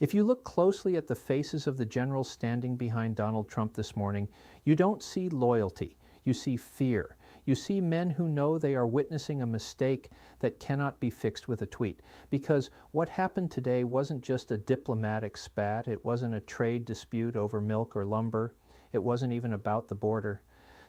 If you look closely at the faces of the generals standing behind Donald Trump this morning, you don't see loyalty. You see fear. You see men who know they are witnessing a mistake that cannot be fixed with a tweet. Because what happened today wasn't just a diplomatic spat. It wasn't a trade dispute over milk or lumber. It wasn't even about the border.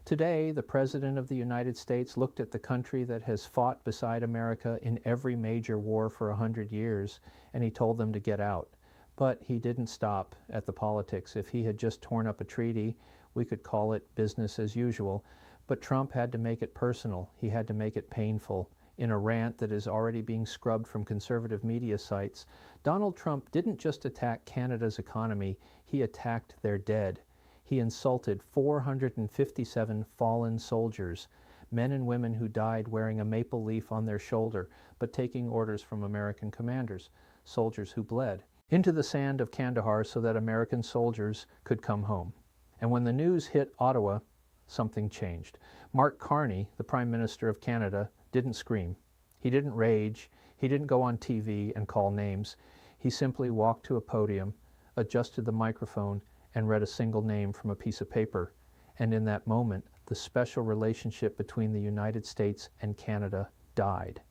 Today, the President of the United States looked at the country that has fought beside America in every major war for 100 years, and he told them to get out. But he didn't stop at the politics. If he had just torn up a treaty, we could call it business as usual. But Trump had to make it personal. He had to make it painful. In a rant that is already being scrubbed from conservative media sites, Donald Trump didn't just attack Canada's economy, he attacked their dead. He insulted 457 fallen soldiers, men and women who died wearing a maple leaf on their shoulder, but taking orders from American commanders, soldiers who bled into the sand of Kandahar so that American soldiers could come home. And when the news hit Ottawa, something changed. Mark Carney, the Prime Minister of Canada, didn't scream. He didn't rage. He didn't go on TV and call names. He simply walked to a podium, adjusted the microphone, and read a single name from a piece of paper. And in that moment, the special relationship between the United States and Canada died.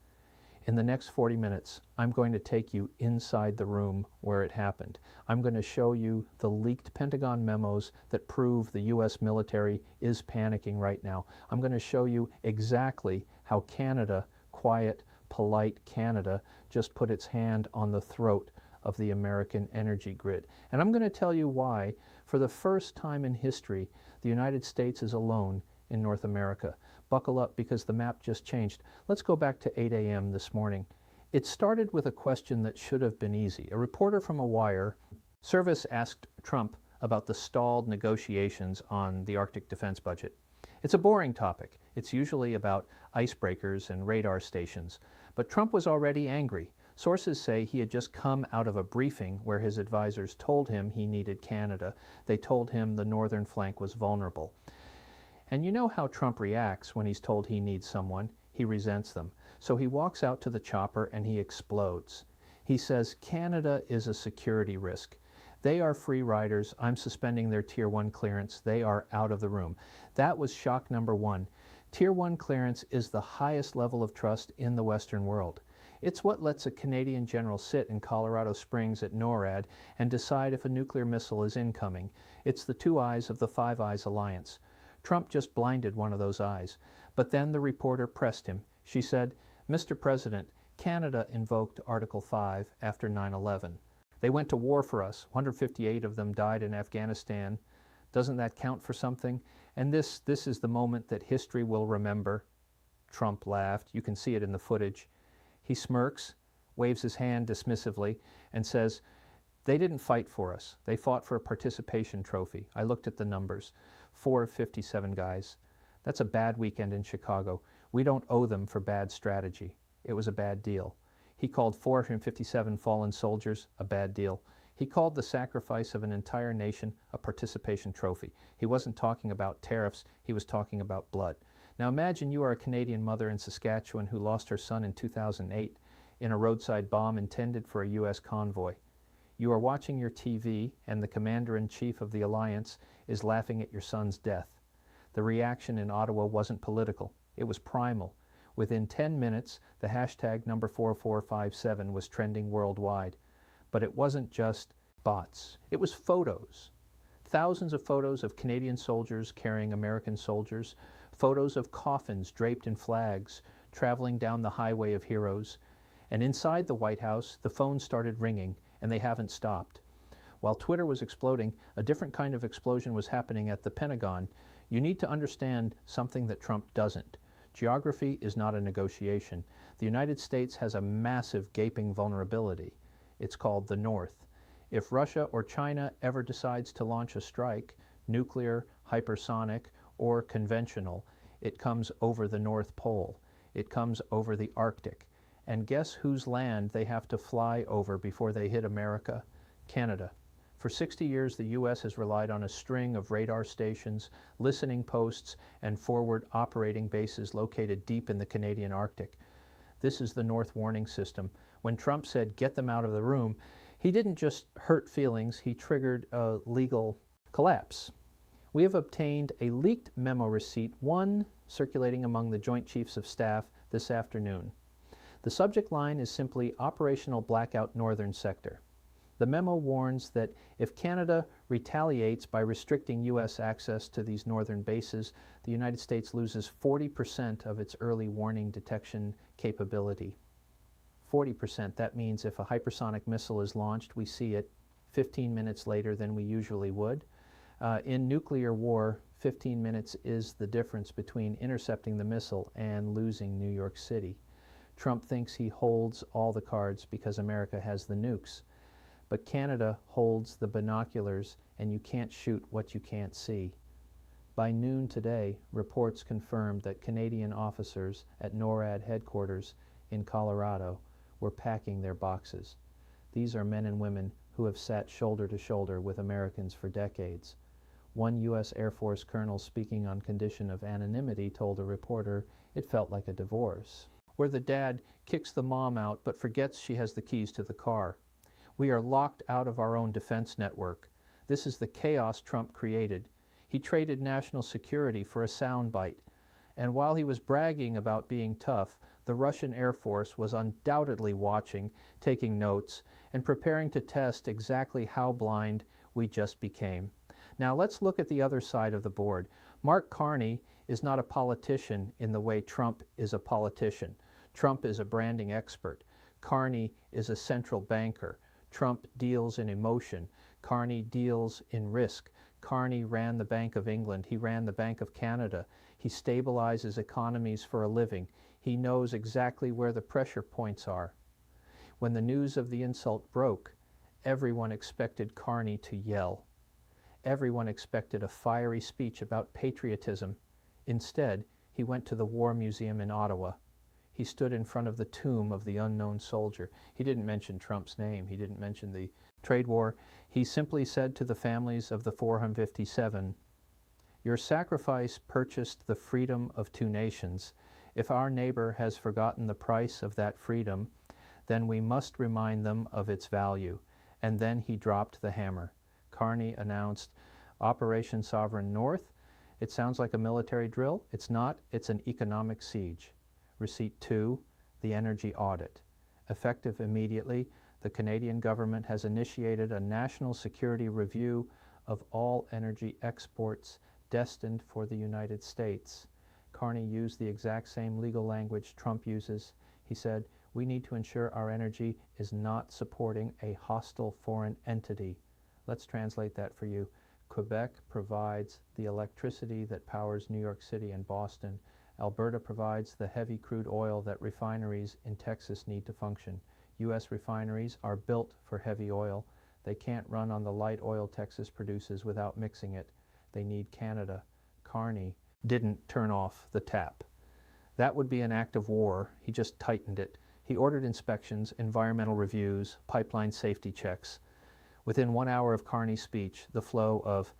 In the next 40 minutes, I'm going to take you inside the room where it happened. I'm going to show you the leaked Pentagon memos that prove the U.S. military is panicking right now. I'm going to show you exactly how Canada, quiet, polite Canada, just put its hand on the throat of the American energy grid. And I'm going to tell you why, for the first time in history, the United States is alone in North America. Buckle up because the map just changed. Let's go back to 8 a.m. this morning. It started with a question that should have been easy. A reporter from a wire service asked Trump about the stalled negotiations on the Arctic defense budget. It's a boring topic. It's usually about icebreakers and radar stations. But Trump was already angry. Sources say he had just come out of a briefing where his advisors told him he needed Canada. They told him the northern flank was vulnerable. And you know how Trump reacts when he's told he needs someone. He resents them. So he walks out to the chopper and he explodes. He says, Canada is a security risk. They are free riders. I'm suspending their Tier 1 clearance. They are out of the room. That was shock number one. Tier 1 clearance is the highest level of trust in the Western world. It's what lets a Canadian general sit in Colorado Springs at NORAD and decide if a nuclear missile is incoming. It's the two eyes of the Five Eyes alliance. Trump just blinded one of those eyes. But then the reporter pressed him. She said, Mr. President, Canada invoked Article 5 after 9/11. They went to war for us. 158 of them died in Afghanistan. Doesn't that count for something? And this is the moment that history will remember. Trump laughed. You can see it in the footage. He smirks, waves his hand dismissively, and says, they didn't fight for us. They fought for a participation trophy. I looked at the numbers. 4 of 57 guys. That's a bad weekend in Chicago. We don't owe them for bad strategy. It was a bad deal. He called 457 fallen soldiers a bad deal. He called the sacrifice of an entire nation a participation trophy. He wasn't talking about tariffs. He was talking about blood. Now imagine you are a Canadian mother in Saskatchewan who lost her son in 2008 in a roadside bomb intended for a U.S. convoy. You are watching your TV and the commander-in-chief of the alliance is laughing at your son's death. The reaction in Ottawa wasn't political. It was primal. Within 10 minutes, the hashtag number 4457 was trending worldwide. But it wasn't just bots. It was photos. Thousands of photos of Canadian soldiers carrying American soldiers, photos of coffins draped in flags, traveling down the highway of heroes. And inside the White House, the phones started ringing, and they haven't stopped. While Twitter was exploding, a different kind of explosion was happening at the Pentagon. You need to understand something that Trump doesn't. Geography is not a negotiation. The United States has a massive gaping vulnerability. It's called the North. If Russia or China ever decides to launch a strike, nuclear, hypersonic, or conventional, it comes over the North Pole. It comes over the Arctic. And guess whose land they have to fly over before they hit America? Canada. For 60 years, the U.S. has relied on a string of radar stations, listening posts, and forward operating bases located deep in the Canadian Arctic. This is the North Warning System. When Trump said, get them out of the room, He didn't just hurt feelings, he triggered a legal collapse. We have obtained a leaked memo receipt, one circulating among the Joint Chiefs of Staff this afternoon. The subject line is simply Operational Blackout Northern Sector. The memo warns that if Canada retaliates by restricting U.S. access to these northern bases, the United States loses 40% of its early warning detection capability. 40%, that means if a hypersonic missile is launched, we see it 15 minutes later than we usually would. In nuclear war, 15 minutes is the difference between intercepting the missile and losing New York City. Trump thinks he holds all the cards because America has the nukes. But Canada holds the binoculars, and you can't shoot what you can't see. By noon today, reports confirmed that Canadian officers at NORAD headquarters in Colorado were packing their boxes. These are men and women who have sat shoulder to shoulder with Americans for decades. One U.S. Air Force colonel speaking on condition of anonymity told a reporter it felt like a divorce, where the dad kicks the mom out but forgets she has the keys to the car. We are locked out of our own defense network. This is the chaos Trump created. He traded national security for a soundbite. And while he was bragging about being tough, the Russian Air Force was undoubtedly watching, taking notes, and preparing to test exactly how blind we just became. Now let's look at the other side of the board. Mark Carney is not a politician in the way Trump is a politician. Trump is a branding expert. Carney is a central banker. Trump deals in emotion. Carney deals in risk. Carney ran the Bank of England. He ran the Bank of Canada. He stabilizes economies for a living. He knows exactly where the pressure points are. When the news of the insult broke, everyone expected Carney to yell. Everyone expected a fiery speech about patriotism. Instead, he went to the War Museum in Ottawa. He stood in front of the tomb of the unknown soldier. He didn't mention Trump's name. He didn't mention the trade war. He simply said to the families of the 457, "Your sacrifice purchased the freedom of two nations. If our neighbor has forgotten the price of that freedom, then we must remind them of its value." And then he dropped the hammer. Carney announced Operation Sovereign North. It sounds like a military drill. It's not. It's an economic siege. Receipt 2, the energy audit. Effective immediately, the Canadian government has initiated a national security review of all energy exports destined for the United States. Carney used the exact same legal language Trump uses. He said, "We need to ensure our energy is not supporting a hostile foreign entity." Let's translate that for you. Quebec provides the electricity that powers New York City and Boston. Alberta provides the heavy crude oil that refineries in Texas need to function. U.S. refineries are built for heavy oil. They can't run on the light oil Texas produces without mixing it. They need Canada. Carney didn't turn off the tap. That would be an act of war. He just tightened it. He ordered inspections, environmental reviews, pipeline safety checks. Within 1 hour of Carney's speech, the flow of